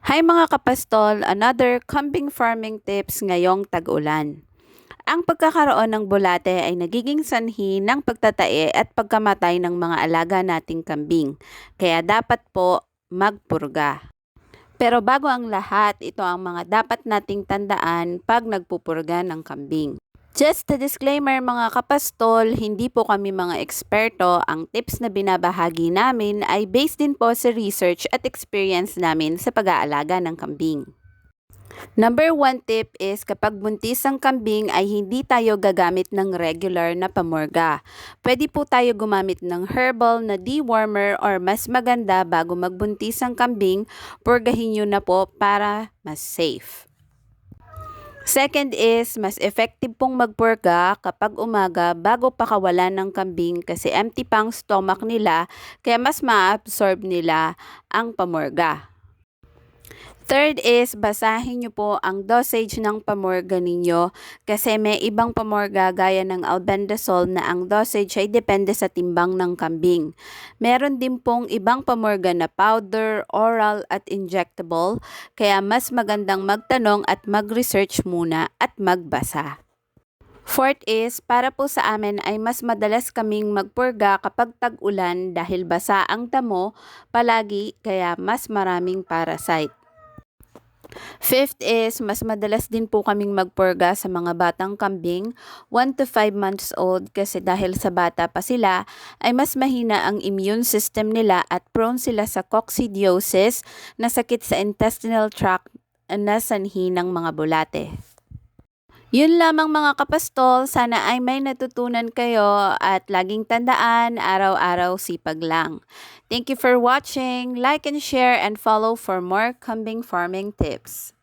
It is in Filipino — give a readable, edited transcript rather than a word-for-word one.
Hi mga kapastol, another kambing farming tips ngayong tag-ulan. Ang pagkakaroon ng bulate ay nagiging sanhi ng pagtatae at pagkamatay ng mga alaga nating kambing. Kaya dapat po magpurga. Pero bago ang lahat, ito ang mga dapat nating tandaan pag nagpupurga ng kambing. Just a disclaimer mga kapastol, hindi po kami mga eksperto. Ang tips na binabahagi namin ay based din po sa research at experience namin sa pag-aalaga ng kambing. Number 1 tip is kapag buntis ang kambing ay hindi tayo gagamit ng regular na pamorga. Pwede po tayo gumamit ng herbal na dewormer or mas maganda bago magbuntis ang kambing, purgahin nyo na po para mas safe. Second is, mas effective pong magpurga kapag umaga bago pakawalan ng kambing kasi empty pang stomach nila kaya mas ma-absorb nila ang pamorga. Third is, basahin nyo po ang dosage ng pamorga ninyo kasi may ibang pamorga gaya ng albendazole na ang dosage ay depende sa timbang ng kambing. Meron din pong ibang pamorga na powder, oral at injectable kaya mas magandang magtanong at mag-research muna at magbasa. Fourth is, para po sa amin ay mas madalas kaming magpurga kapag tag-ulan dahil basa ang damo palagi kaya mas maraming parasite. Fifth is, mas madalas din po kaming magpurga sa mga batang kambing, 1 to 5 months old kasi dahil sa bata pa sila ay mas mahina ang immune system nila at prone sila sa coccidiosis na sakit sa intestinal tract na sanhi ng mga bulate. Yun lamang mga kapastol, sana ay may natutunan kayo at laging tandaan, araw-araw sipag lang. Thank you for watching, like and share and follow for more kambing farming tips.